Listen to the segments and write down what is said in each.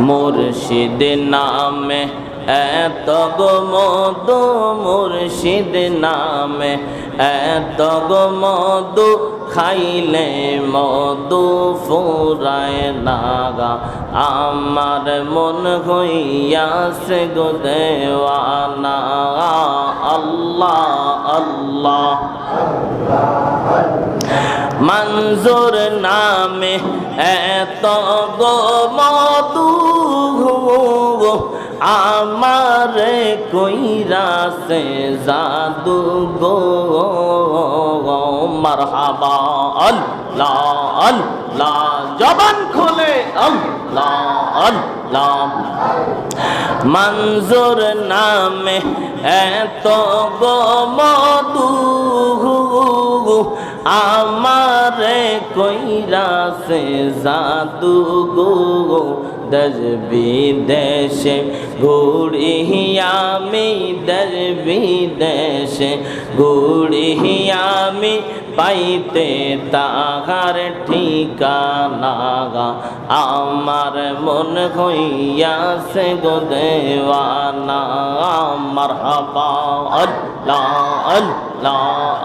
মুর্শিদ নামে এত গো মধু, মুর্শিদ নামে এত গো মধু, খাইলে মধু ফুরায় নাগা, আমার মন হইয়াছে গো দেওয়ানা। আল্লাহ আল্লাহ মঞ্জুর নামে এত গো মধু, আমারে কইরাছে জাদু গো। মারহাবা আল্লাহ আল্লাহ, জবান খুলে আল্লাহ আল্লাহ। মঞ্জুর নামে এত গো মধু, আমারে কইরাছে জাদু গো। দেশ বিদেশে ঘুরি আমি, দেশ বিদেশে ঘুরি আমি, পাইতে তাহার ঠিকানা, আমার মন হইয়াছে গো দেওয়ানা। মারহাবা আল্লাহ আল্লাহ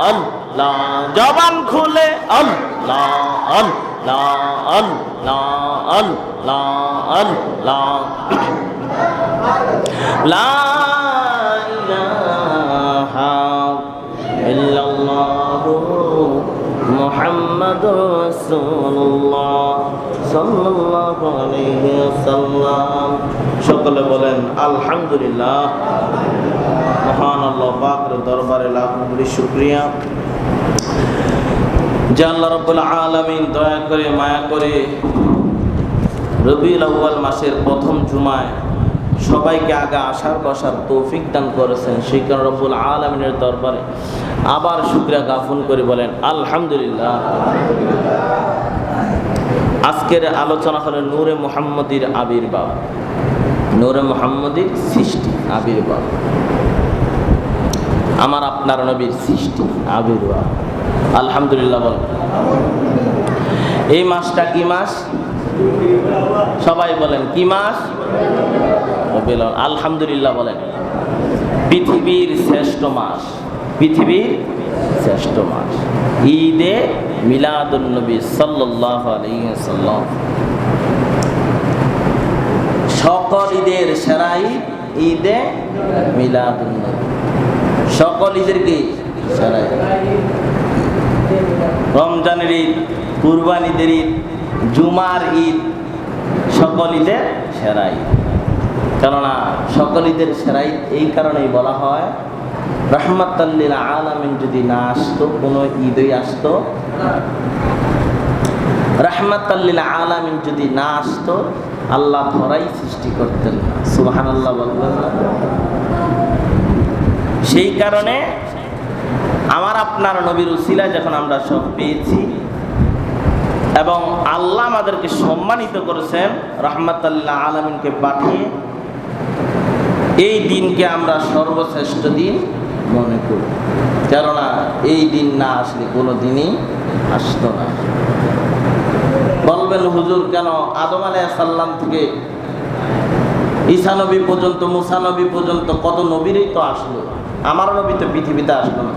আল্লাহ, জবান খুলে আল্লাহ আল্লাহ আল্লাহ আল্লাহ আল্লাহ। লা ইলাহা ইল্লাল্লাহু মুহাম্মাদুর রাসূলুল্লাহ সাল্লাল্লাহু আলাইহি ওয়াসাল্লাম। সকলে বলেন আলহামদুলিল্লাহ। মহান আল্লাহ পাকের দরবারে লাখ কোটি শুকরিয়া যে আল্লাহ রাব্বুল আলামিন দয়া করে মায়া করে রবিউল আউয়াল মাসের প্রথম জুমায় সবাইকে আগে আসার বসার তৌফিক দান করেছেন। সেই কারণে রব্বুল আলামিনের দরবারে আবার শুকরিয়া জ্ঞাপন করে বলেন আলহামদুলিল্লাহ। আজকের আলোচনা হলো নূরে মুহাম্মদীর আবির্ভাব, নূরে মুহাম্মদীর সৃষ্টি আবির্ভাব, আমার আপনার নবীর সৃষ্টি আবির্ভাব। আলহামদুলিল্লাহ বলেন। এই মাসটা কি মাস? সবাই বলেন কি মাস? আলহামদুলিল্লাহ বলেন। পৃথিবীর শ্রেষ্ঠ মাস, পৃথিবীর শ্রেষ্ঠ মাস, ঈদে মিলাদুন নবী সাল্লাল্লাহু আলাইহি ওয়াসাল্লাম। সকল ঈদের সেরা ঈদ ঈদে মিলাদুন নবী। সকল ঈদের কি সেরা ঈদ? রমজানের ঈদ, কুরবানিদের ঈদ, জুমার ঈদ, সকল ঈদের সেরা ঈদ। কেননা সকল ঈদের সেরা ঈদ এই কারণেই বলা হয়, রাহমাতাল লিল আলামিন যদি না আসতো কোনো ঈদই আসতো, রাহমাতাল লিল আলামিন যদি না আসতো আল্লাহ ধরাই সৃষ্টি করতেন না। সুবহানাল্লাহ বলবেন না? সেই কারণে আমার আপনার নবীর উসিলায় যখন আমরা সব পেয়েছি এবং আল্লাহ আমাদেরকে সম্মানিত করেছেন রাহমাতাল লিল আলামিনকে পাঠিয়ে, এই দিনকে আমরা সর্বশ্রেষ্ঠ দিন মনে করি। কেননা এই দিন না আসলে কোনো দিনই আসতো না। বলবেন হুজুর কেন আদম আলাইহিস সালাম থেকে ঈসা নবী পর্যন্ত, মুসা নবী পর্যন্ত কত নবীরই তো আসলো, আমার নবী তো পৃথিবীতে আসলো না।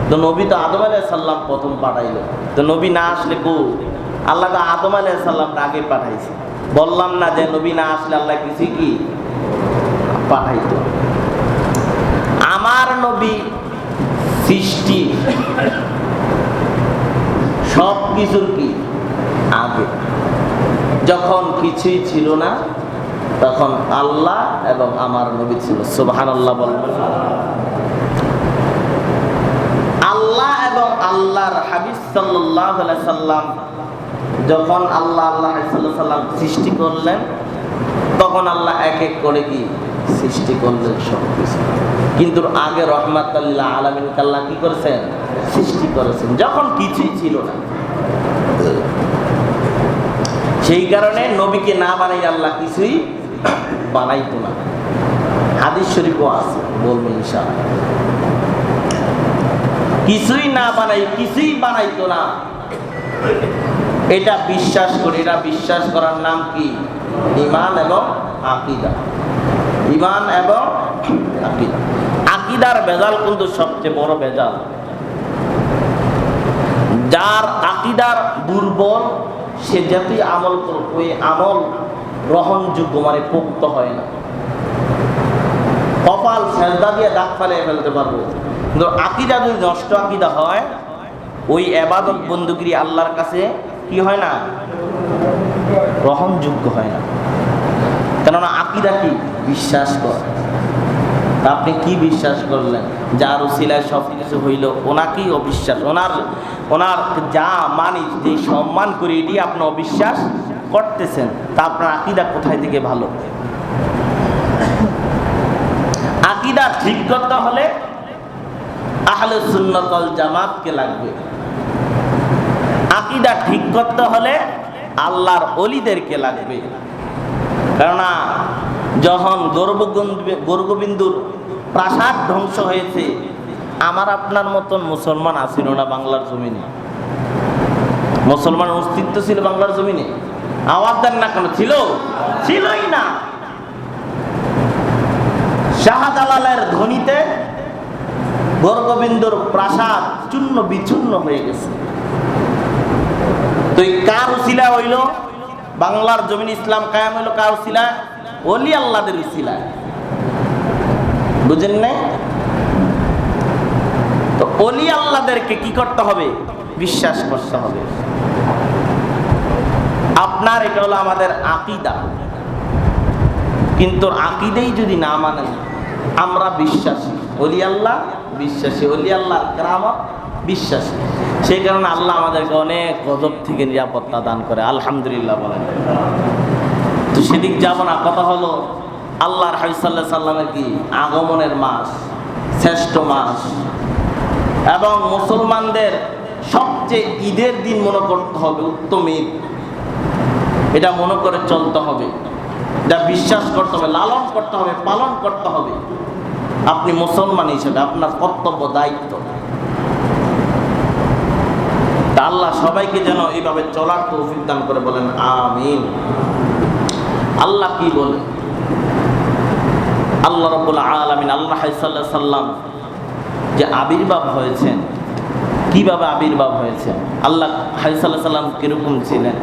তো নবী তো আদম আলাইহিস সালাম প্রথম পাঠাইলো, তো নবী না আসলে আল্লাহ তো আদম আলাইহিস সালামকে আগে পাঠাইছে। বললাম না যে নবী না আসলে আল্লাহ কিছু কি পাঠাইতো? আমার নবী সৃষ্টি সব কিছুর কি আগে, যখন কিছুই ছিল না তখন আল্লাহ এবং আমার নবী ছিল। সুবহানাল্লাহ বলবেন। আল্লাহ এবং আল্লাহর হাবিব সাল্লাল্লাহু আলাইহি সাল্লাম যখন আল্লাহ সাল্লাম সৃষ্টি করলেন, তখন আল্লাহ এক এক করে কি সৃষ্টি করলেন সব কিছু। কিন্তু আগে রাহমাতাল লিল আলামিনকে আল্লাহ কি করেছেন? সৃষ্টি করেছেন, যখন কিছুই ছিল না। সেই কারণে নবীকে না বানাই আল্লাহ কিছুই বানাইতো না। হাদিস শরীফও আছে, বলবো ইনশাআল্লাহ। কিছুই না বানাই, কিছুই বানাইতো না, এটা বিশ্বাস করি। এটা বিশ্বাস করার নাম কি? ঈমান এবং আকীদা, ঈমান এবং আকীদা। আকীদার ভেজাল কিন্তু সবচেয়ে বড় ভেজাল। যার আকীদার দুর্বল, সে যতই আমল করুক, ওই আমল গ্রহণযোগ্য মানে পোক্ত হয় না। কপাল সেজদা দিয়ে দাগ ফেলে ফেলতে পারবো, কিন্তু আকীদা যদি নষ্ট আকীদা হয়, ওই ইবাদত বন্দেগী আল্লাহর কাছে কি হয় না, গ্রহণযোগ্য হয় না। কেননা আকীদা কি, বিশ্বাস করে। আপনি কি বিশ্বাস করলেন? যার উসিলায় সব কিছু হইল, ওনাকেই অবিশ্বাস, ওনার যা মানি, যে সম্মান করি, এটি আপনি অবিশ্বাস করতেছেন। তা আপনার আকীদা কোথায় থেকে ভালো? আকীদা ঠিক করতে হলে আহলে সুন্নাত ওয়াল জামাতকে লাগবে। আকীদা ঠিক করতে হলে আল্লাহর ওলিদেরকে লাগবে। কেননা যখন গর্গবিন্দুর প্রাসাদ ধ্বংস হয়েছে, আমার আপনার মতন মুসলমান আসিল না বাংলার জমিনে। মুসলমান অস্তিত্ব ছিল বাংলার জমিনে? আওয়াজ দেন না কেন? ছিলই না। শাহজালালের ধ্বনিতে গর্গবিন্দুর প্রাসাদ চূর্ণ বিচূর্ণ হয়ে গেছে। তো কার উসিলা হইল বাংলার জমিন ইসলাম কায়েম হইল? কার উসিলা? ওলি আল্লাহদের উসিলা। বুঝেন না? তো ওলি আল্লাহদেরকে কি করতে হবে? বিশ্বাস করতে হবে। আপনার এটা হলো আমাদের আকীদা। কিন্তু আকীদাই যদি না মানেন, আমরা বিশ্বাসী, ওলি আল্লাহ বিশ্বাসী, ওলি আল্লাহ কেরামত বিশ্বাসী, সেই কারণে আল্লাহ আমাদেরকে অনেক গজব থেকে নিরাপত্তা দান করে। আলহামদুলিল্লাহ বলেন। তো সেদিক যাব না। কথা হলো আল্লাহর হাবিব সাল্লাল্লাহু আলাইহি সাল্লামের কি আগমনের মাস, শ্রেষ্ঠ মাস, এবং মুসলমানদের সবচেয়ে ঈদের দিন মনে করতে হবে, উত্তম ঈদ। এটা মনে করে চলতে হবে, এটা বিশ্বাস করতে হবে, লালন করতে হবে, পালন করতে হবে। আপনি মুসলমান হিসেবে আপনার কর্তব্য, দায়িত্ব। আল্লাহ সবাইকে যেন এইভাবে চলার তৌফিক দান করে, বলেন আমিন। আল্লাহ কি বলে? আল্লাহ রাব্বুল আলামিন, আল্লাহ সাল্লাল্লাহু আলাইহি সাল্লাম যে আবির্ভাব হয়েছেন, কিভাবে আবির্ভাব হয়েছে? আল্লাহ সাল্লাল্লাহু আলাইহি সাল্লাম কিরকম ছিলেন?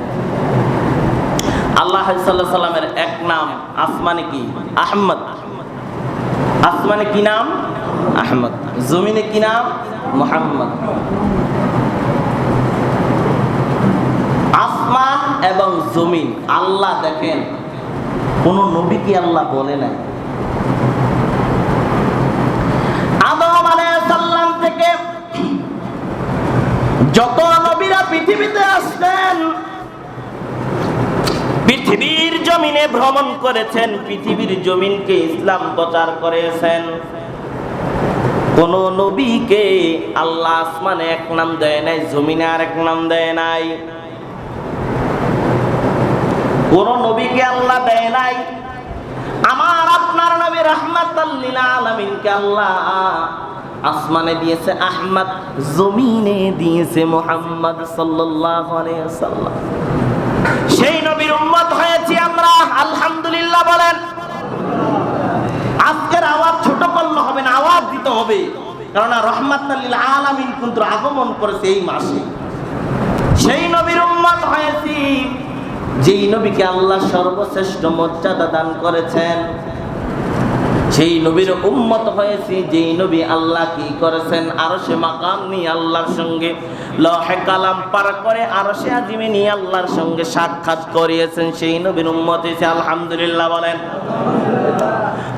আল্লাহ সাল্লাল্লাহু আলাইহি সাল্লামের এক নাম আসমানে কি? আহমদ। আসমানে কি নাম? আহমদ। জমিনে কি নাম? মুহাম্মদ। আসমান এবং জমিন আল্লাহ দেখেন, কোন নবীকে আল্লাহ বলে নাই। আদম আলাইহিস সালাম থেকে যত নবীরা পৃথিবীতে আসছেন, পৃথিবীর জমিনে ভ্রমণ করেছেন, পৃথিবীর জমিনকে ইসলাম প্রচার করেছেন, কোন নবীকে আল্লাহ আসমানে এক নাম দেয় নাই, জমিনে আর এক নাম দেয় নাই। কোন নবীকে আল্লাহ দেয় নাই। আমার আপনার নবী রাহমাতাল লিল আলামিনকে আল্লাহ আসমানে দিয়েছে আহমদ, জমিনে দিয়েছে মুহাম্মদ সাল্লাল্লাহু আলাইহি ওয়াসাল্লাম। সেই নবীর উম্মত হয়েছি আমরা, আলহামদুলিল্লাহ বলেন। আজকের আওয়াজ ছোট করলে হবে না, আওয়াজ দিতে হবে। কারণ রাহমাতাল লিল আলামিন কিন্তু আগমন করেছে এই মাসে। সেই নবীর উম্মত হয়েছি যেই নবীকে আল্লাহ সর্বশ্রেষ্ঠ মর্যাদা দান করেছেন। সেই নবীর উম্মত হয়েছি যেই নবী আল্লাহ কি করেছেন, আরশে মাকাম নিয়ে আল্লাহর সঙ্গে, লৌহে কালাম পার করে আরশে আজিমে নিয়ে আল্লাহর সঙ্গে সাক্ষাৎ করিয়েছেন। সেই নবীর উম্মত হয়েছে, আলহামদুলিল্লাহ বলেন।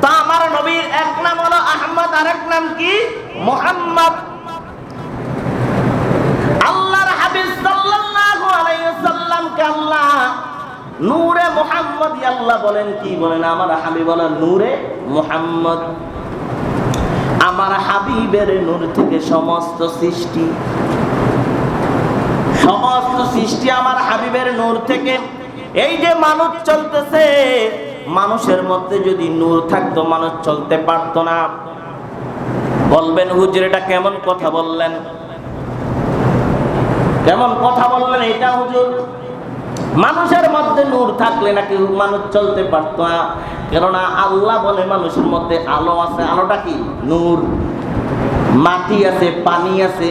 তা আমার নবীর এক নাম হলো আহমদ, আরেক নাম কি? মুহাম্মদ। আল্লাহর হাবিব সাল্লাল্লাহু আলাইহি ওয়াসাল্লামকে আল্লাহ নূরে মুহাম্মদ, আল্লাহ বলেন কি বলেন? আমার হাবিব বলেন নূরে মুহাম্মদ। আমার হাবিবের নূর থেকে সমস্ত সৃষ্টি আমার হাবিবের নূর থেকে। এই যে মানুষ চলতেছে, মানুষের মধ্যে যদি নূর থাকতো মানুষ চলতে পারতো না। বলবেন হুজুর এটা কেমন কথা বললেন? কেমন কথা বললেন এটা হুজুর? মানুষের মধ্যে নূর থাকলে নাকি মানুষ চলতে পারতো না, কেননা আল্লাহ বলে মানুষের মধ্যে আলো আছে। আলোটা কি? নূর। মাটি আছে, পানি আছে,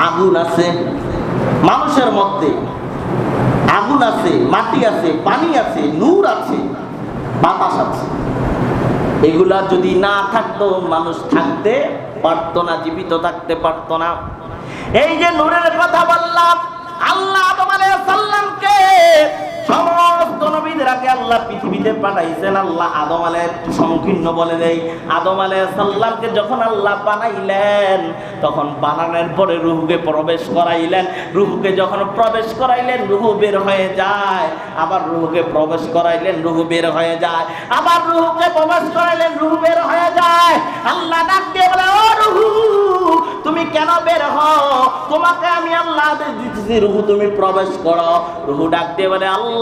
আগুন আছে। মানুষের মধ্যে আগুন আছে, মাটি আছে, পানি আছে, নূর আছে, বাতাস আছে। এগুলা যদি না থাকতো মানুষ থাকতে পারতো না, জীবিত থাকতে পারতো না। এই যে নূরের কথা বললাম, আল্লাহ আদম আলাইহিস সালামকে সমস্ত নবীদের আগে আল্লাহ পৃথিবীতে পাঠাইছেন। আল্লাহ আদম আলাইহিস সংকীর্ণ বলে দেই, আদম আলাইহিস সালামকে যখন আল্লাহ বানাইলেন তখন বানানোর পরে রূহকে প্রবেশ করাইলেন। রূহকে যখন প্রবেশ করাইলেন রূহ বের হয়ে যায়, আবার রূহকে প্রবেশ করাইলেন রূহ বের হয়ে যায়, আবার রূহকে প্রবেশ করাইলেন রূহ বের হয়ে যায়। আল্লাহ ডাক দিয়ে বলে, ও রূহ তুমি কেন বের হও? তোমাকে আমি আল্লাহ আদেশ দিতেছি রূহ তুমি প্রবেশ করো। রূহ ডাক দিয়ে বলে, আল্লাহ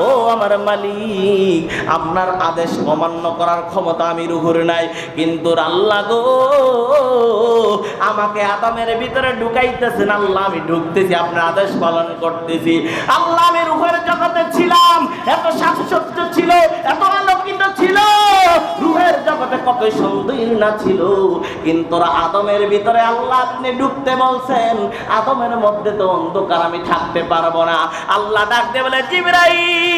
ও আমার মালিক, আপনার আদেশ অমান্য করার ক্ষমতা আমি রূহের নাই, কিন্তু আল্লাহ গো আমাকে আদমের ভিতরে ঢুকাইতেছেন। আল্লাহ আমি ঢুকতেছি, আপনার আদেশ পালন করতেছি। আল্লাহ আমি রূহের জগতে ছিলাম, এত সাজসজ্জ ছিল, এত আলোকিত ছিল, রূহের জগতে কত সুন্দর না ছিল, কিন্তু আদমের ভিতরে আল্লাহ আপনি ঢুকতে বলছেন, আদমের মধ্যে তো অন্ধকার, আমি থাকতে পারবো না। আল্লাহ ডাকতে বলে, জিবরাইল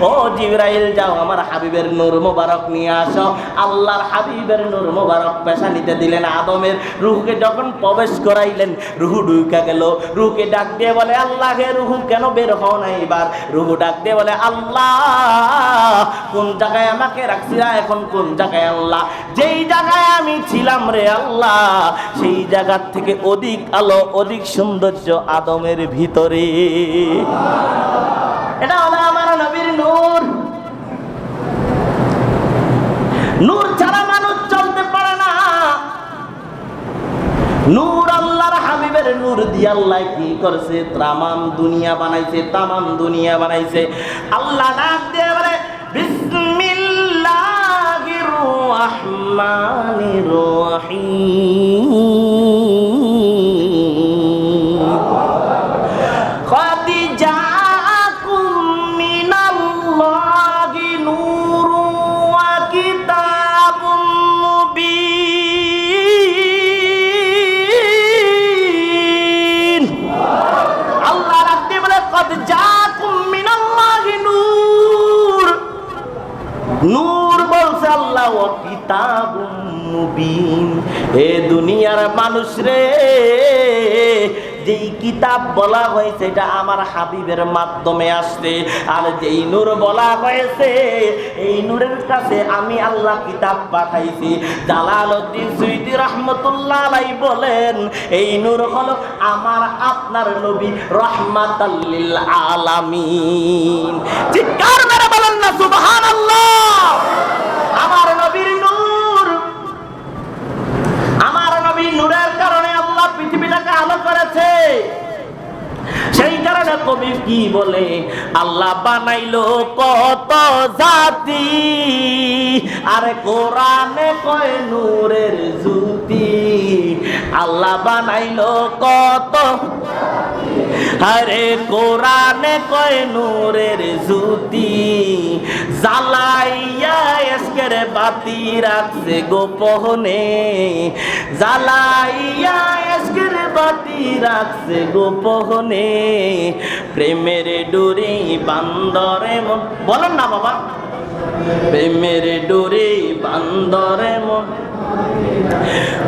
ও জিবরাইল যাও আমার হাবিবের নূর মোবারক নিয়ে আসো। আল্লাহর হাবিবের নূর মোবারক পেশানিতে দিলেন। আদমের রূহকে যখন প্রবেশ করাইলেন রূহ ঢুকে গেল। রূহকে ডাক দিয়ে বলে, আল্লাহ হে রূহ কেন বের হও না এবার? রূহ ডাক দিয়ে বলে, আল্লাহ কোন জায়গায় আমাকে রাখছিলা, এখন কোন জায়গায়? আল্লাহ যেই জায়গায় আমি ছিলাম রে আল্লাহ, সেই জায়গার থেকে অধিক আলো, অধিক সৌন্দর্য আদমের ভিতরে। এটা হলো আমার নবীর নূর। নূর ছাড়া মানুষ চলতে পারে না। নূর আল্লাহর হাবিবের নূর দিয়ে আল্লাহ কি করছে? তামাম দুনিয়া বানাইছে, তামাম দুনিয়া বানাইছে। আল্লাহ ডাক দিয়ে বলে, বিসমিল্লাহির রহমানির রহিম, قد جاءكم من الله نور وكتاب مبين। আল্লাহ রাখতে বলে, قد جاءكم من الله نور, নূর বলছে আল্লাহ, ও কিতাবুম মুবিন। এ দুনিয়ার মানুষ রে, যেই কিতাব বলা হয়েছে এটা আমার হাবিবের মাধ্যমে আসছে, আর যেই নূর বলা হয়েছে এই নূরের কাছে আমি আল্লাহ কিতাব পাঠাইছি। জালালউদ্দিন সুয়ুতী রাহমাতুল্লাহ আলাইহি বলেন, এই নূর হলো আমার আপনার নবী রাহমাতাল লিল আলামিন। চিৎকার মেরে বলেন না সুবহানাল্লাহ। আমার নবীর নূর, আমার নবী নূরের কারণে আল্লাহ পৃথিবীটাকে আলো করেছে। সেই কারণে কবি কি বলে, আল্লাহ বানাইলো কত জাতি, আর কোরআনে কয় নূরের জ্যোতি। আল্লাহ বানাইলো কত, আরে কোরআনে কয় নূরের জ্যোতি, জ্বালাইয়া এসকের বাতি রাখছে গোপনে, জ্বালাইয়া এসকের বাতি রাখছে গোপনে, প্রেমের ডোরে বান্দরে মন। বলেন না বাবা, প্রেমের ডোরে বান্দরে মন,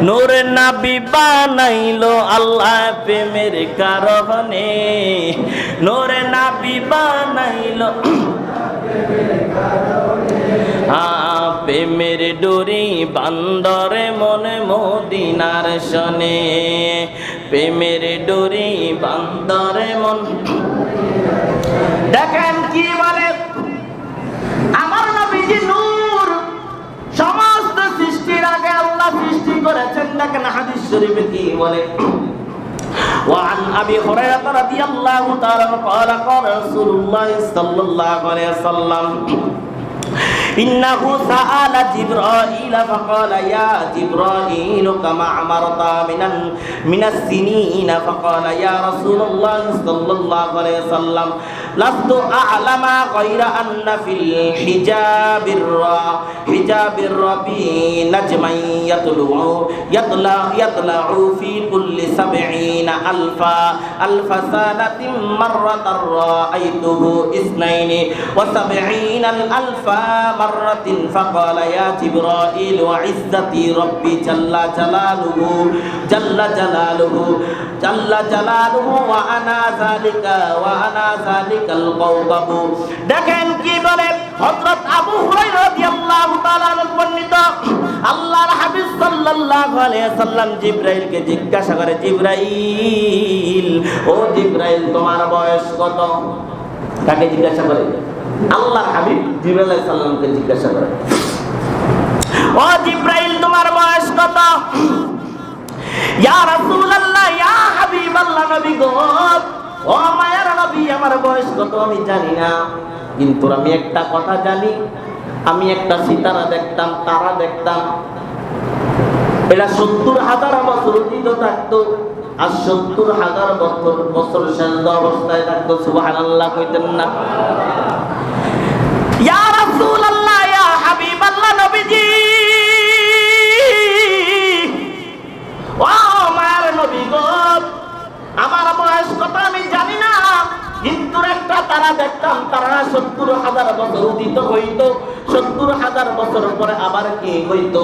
নূর নবী বানাইলো আল্লাহ প্রেমের কারণে, নূর নবী বানাইলো প্রেমের ডোরি বান্দরে মনে মদিনার শনে, প্রেমের ডোরি বান্দরে মন। দেখেন কি বলে, আমার নবীজি নূর, সমস্ত সৃষ্টির আগে আল্লাহ সৃষ্টি করেছেন। দেখেন হাদিস শরীফে কি বলে, وعن أبي هريرة رضي الله تعالى عنه قال قال رسول الله صلى الله عليه وسلم ইন্নাহু সাআলা জিবরাইল ফাকালা ইয়া জিবরাইল কামা আমারতা মিনাস সিনিনা ফাকালা ইয়া রাসূলুল্লাহ সাল্লাল্লাহু আলাইহি ওয়াসাল্লাম লাস্তু আ'লামা গায়রা আন্না ফিল হিজাবির রাবি নাজমান ইয়াতলা'u fi kulli 70 alfa sanatin marratan ra'aytuhu isnaini wa 70 alfa marratin faqala ya jibril wa 'izzati rabbi jalla jalaluhu wa ana zalikal qawqab। দেখেন কি বলে হযরত আবু হুরায়রা রাদিয়াল্লাহু তাআলা বর্ণিত, আল্লাহর হাবিব সাল্লাল্লাহু আলাইহি ওয়াসাল্লাম জিবরাইলকে জিজ্ঞাসা করে, জিবরাইল, ও জিবরাইল তোমার বয়স কত? কাকে জিজ্ঞাসা করে? আল্লাহর হাবিব জিবরাইল আলাইহিস সালামকে জিজ্ঞাসা করে, ও জিবরাইল তোমার বয়স কত? ইয়া রাসূলুল্লাহ, ইয়া হাবিবাল্লাহ, নবী গো, ও মায়ার নবী, আমার বয়স কত আমি জানি না, কিন্তু আমি একটা কথা জানি, আমি একটা সিতারা দেখতাম, তারা দেখতাম, এটা ৭০,০০০ বছর অতীত থাকতো, আর ৭০,০০০ বছর সেজদা অবস্থায় থাকতো। সুবহানাল্লাহ কইতেন না? ইয়া রাসূলুল্লাহ, ইয়া হাবিবাল্লাহ, নবীজি, ও মায়ার নবী গো, আমার বয়স কত আমি জানি না, কিন্তু একটা তারা দেখতাম, তারা ৭০,০০০ বছর অতীত হইতো, ৭০,০০০ বছর পরে আবার কি হইতো?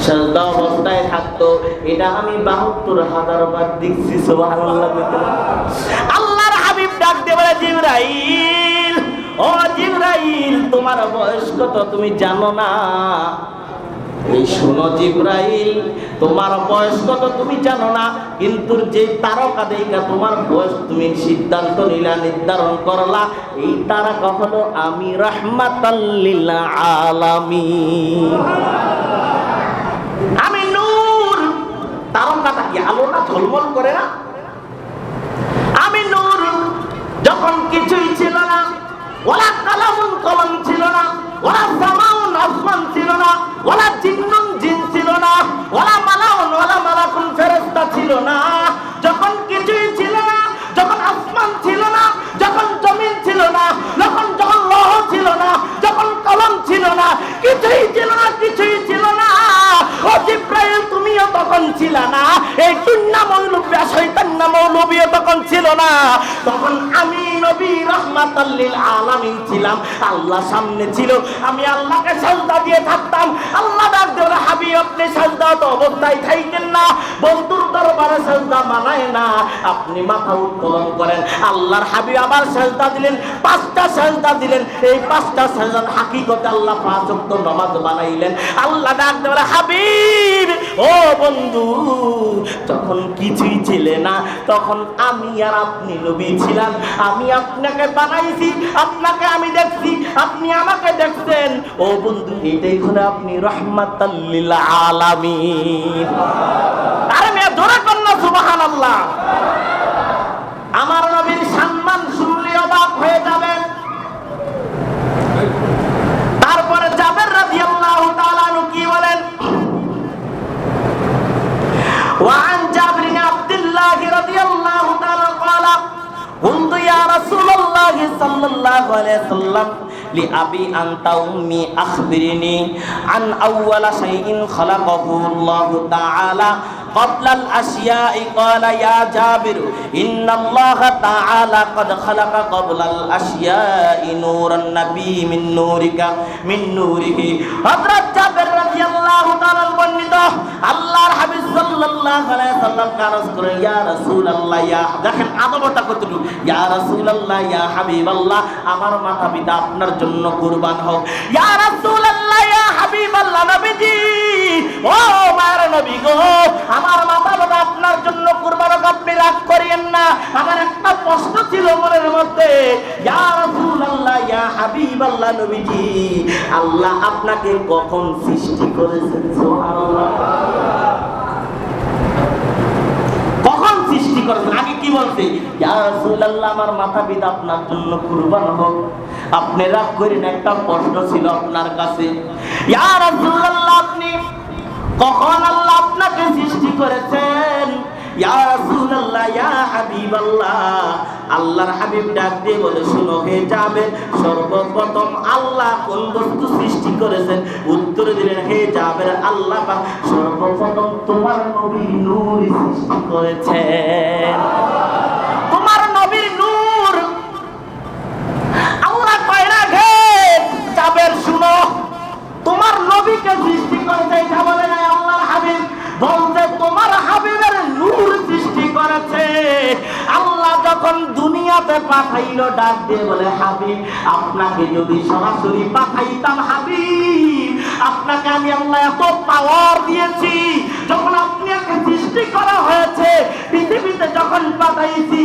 সেজদা অবস্থায় থাকতো। এটা আমি ৭২,০০০ বার দেখছি। সুবহানাল্লাহ। আল্লাহর হাবিব ডাক দিয়ে বলে, জিবরাইল, ও জিবরাইল তোমার বয়স কত তুমি জানো না? এই শোনো জিবরাইল, তোমার বয়স কত তুমি জানো না, কিন্তু যে তারকা দেখা তোমার বয়স তুমি সিদ্ধান্ত নিলা, নির্ধারণ করলা, এই তারকা হলো আমি রাহমাতাল লিল আলামিন। আমি নূর। তারকাটা কি আলো না, ঝলমল করে না? আমি নূর। যখন কিছুই ছিল না, ওয়ালা কালামুন কলম ছিল না, ওয়ালা সামাউন আসমান ছিল না, ওয়ালা জিন্নুন জিন ছিল না, ওয়ালা মালাউন ওয়ালা মালাকুন ফেরেশতা ছিল না, যখন কিছুই ছিল না, যখন আসমান ছিল না, যখন জমিন ছিল না, যখন লৌহ ছিল না, যখন কলম ছিল না, কিছুই ছিল না, কিছুই ছিল না, ও জিবরাইল তুমিও তখন ছিল না, এই দুনিয়া মৌলবী শয়তান না মৌলবীও তখন ছিল না, তখন আমি নবী রাহমাতাল লিল আলামিন ছিলাম, আল্লাহ সামনে ছিল, আমি আল্লাহকে সাজদা দিয়ে থাকতাম। আল্লাহ ডাক দেওয়া, হাবিব আপনি সাজদা তো অবস্থায় থাকেন না, বন্ধুর দরবারে সাজদা মানায় না, আপনি মাথা উত্তোলন করেন। আল্লাহর হাবিব আবার সাজদা দিলেন, 5টা সাজদা দিলেন, এই 5টা সাজদার হাকিকতে আল্লাহ 5 ওয়াক্ত নামাজ বানাইলেন। আল্লাহ ডাক দেওয়া, হাবিব ও বন্ধু, যখন কিছুই ছিল না, তখন আমি আর আপনি নবী ছিলাম, আমি আপনাকে বানাইছি, আপনাকে আমি দেখছি, আপনি আমাকে দেখছেন, ও বন্ধু, এটাই হলো আপনি রাহমাতাল লিল আলামিন। আরে মেয়ে জোরে কন্যা সুবহানাল্লাহ। আমার নবীর সম্মান শুনলে অবাক হয়ে যাবেন। তারপরে জাবের রাদিয়াল্লাহু তাআলা আনহু কি বলেন? وعن جابر بن عبد الله رضي الله تعالى قال قلت يا رسول الله صلى الله عليه وسلم لأبي أنت أمي أخبرني عن أول شيء خلقه الله تعالى قبل الأشياء قال يا جابر إن الله تعالى قد خلق قبل الأشياء نور النبي من نوره حضرت جابر رضي الله تعالى বর্ণিত আল্লাহর হাবিব সাল্লাল্লাহু আলাইহি সাল্লাম কারজ করে, ইয়া রাসূলুল্লাহ, ইয়া, দেখেন আদবটা কতটুকু, ইয়া রাসূলুল্লাহ, ইয়া হাবিবাল্লাহ, আমার মাতা পিতা আপনার জন্য কুরবান হোক। ইয়া রাসূলুল্লাহ, ইয়া হাবিবাল্লাহ, নবীজি, ও মায়ের নবী গো, আমার মাতা পিতা আপনার জন্য কুরবান হোক, আপনি রাগ করিয়েন না। আমার একটা প্রশ্ন ছিল মনের মধ্যে, ইয়া রাসূলুল্লাহ, ইয়া হাবিবাল্লাহ, নবীজি, আল্লাহ আপনাকে কখন সৃষ্টি করেছেন? সুবহানাল্লাহ। কখন সৃষ্টি করেছেন? আগে কি বলছে, ইয়া রাসূলুল্লাহ আমার মাথা পিতা আপনার জন্য কুরবান হোক। আপনি রাগ করেন, একটা প্রশ্ন ছিল আপনার কাছে, ইয়া রাসূলুল্লাহ আপনি কখন আল্লাহ আপনাকে সৃষ্টি করেছেন? ইয়া রাসূলুল্লাহ ইয়া হাবিবাল্লাহ, আল্লাহর হাবিব ডাক দিয়ে বলে, শুনো হে যাবের, সর্বপ্রথম আল্লাহ কোন বস্তু সৃষ্টি করেছেন? উত্তরে দিলেন, হে যাবের, আল্লাহ পাক সর্বপ্রথম তোমার নবী নূর সৃষ্টি করেছেন। তোমার নবীর নূর আল্লাহ কয় না, হে যাবের শুনো, তোমার নবীকে সৃষ্টি করেছে। এটা বলে না আল্লাহর হাবিব, বলতে তোমার হাবিবের নূর সৃষ্টি করেছে। আল্লাহ যখন দুনিয়াতে পাঠাইলো, ডাক দিয়ে বলে, হাবিব আপনাকে যদি সরাসরি পাঠাইতাম, হাবিব আপনাকে আমি আল্লাহ এত পাওয়ার দিয়েছি, যখন আপনাকে সৃষ্টি করা হয়েছে, পৃথিবীতে যখন পাঠাইছি,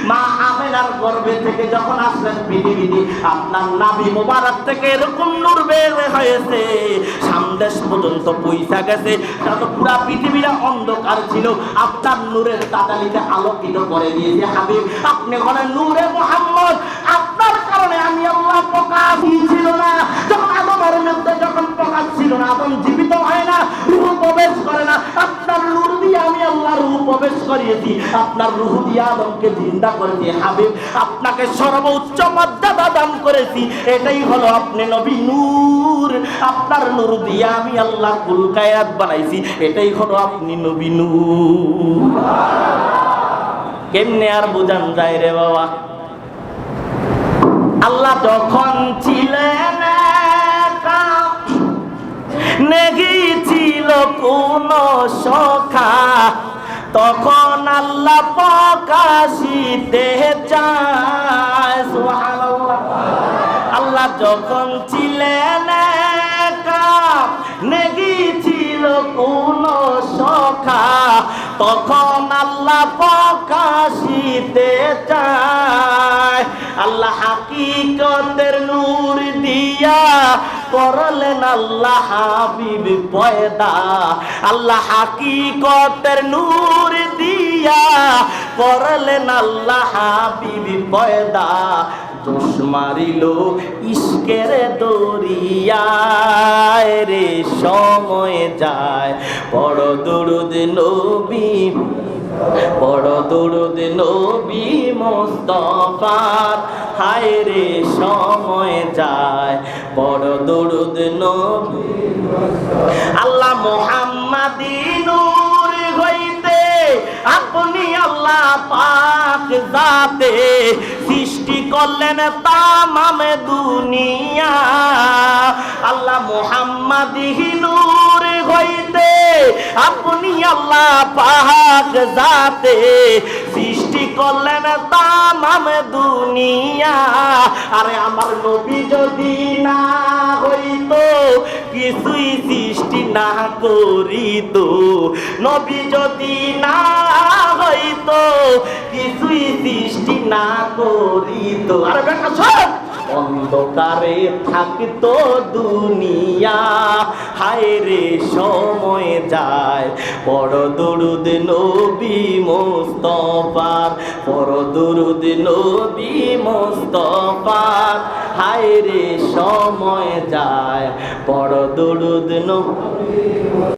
মা আমেনার গর্ভে থেকে যখন আসলেন পৃথিবীতে, আপনার নাভি মোবারক থেকে এরকম নূর বের হয়েছে, সামদেশ পর্যন্ত পৌঁছা গেছে। পুরা পৃথিবীটা অন্ধকার ছিল, আপনার নূরের তাতালিতে আলোকিত করে দিয়েছে। হাবিব আপনি বলেন নূরে মুহাম্মদ, আপনার কারণে আমি আল্লাহ প্রকাশ ছিল না। যখন আদমের মধ্যে যখন প্রকাশ ছিল না, আদম জীবিত হয় না, রূহ প্রবেশ করে না, আপনার নূর দিয়ে আমি আল্লাহ রূহ প্রবেশ করিয়েছি, আপনার রূহ দিয়ে আদমকে জিন্দা করেছি। হাবিব আপনাকে সর্বোচ্চ মর্যাদা দান করেছি, এটাই হলো আপনি নবী নূর। আপনার নূর দিয়ে আমি আল্লাহ কুল কায়নাত বানাইছি, এটাই হলো আপনি নবী নূর। কেমনে আর বুঝান যায় রে বাবা? আল্লাহ যখন ছিলেন নেগি ছিল কোন সখা, তখন আল্লাহ প্রকাশিতে চায়। সুবহানাল্লাহ। আল্লাহ যখন ছিলেন নেগি ছিল কোন সখা, তখন আল্লাহ প্রকাশিতে চায়। আল্লাহ হাকিকতের নূর দিয়া করলেন আল্লাহ হাবিব পয়দা। আল্লাহ হাকিকতের নূর দিয়া করলেন আল্লাহ হাবিব পয়দা। জোশ মারিল ইশকের দরিয়ায় রে, সময় যায় বড় দরুদ নবী, বড় দরুদ নবী মুস্তাফার, হায় রে সময় যায় বড় দরুদ নবী। আল্লাহ মুহাম্মাদি নূর হইতে আপনি আল্লাহ পাক জাতে সৃষ্টি করলেন তামাম দুনিয়া। আল্লাহ মুহাম্মাদি নূর হইতে আপনি আল্লাহ পাক জাতে সৃষ্টি করলেন তামাম দুনিয়া। আরে আমার নবী যদি না হইতো, কিছুই সৃষ্টি না করিত, নবী যদি না হইতো, কিছুই সৃষ্টি না করিত। আরে বেটা শোন, অন্ধকারে থাকতো দুনিয়া, হায় রে সময় যায় বড় দরুদ নবী মুস্তাফার, বড় দরুদ নবী মুস্তাফার, হায় রে সময় যায় বড় দরুদ নবী।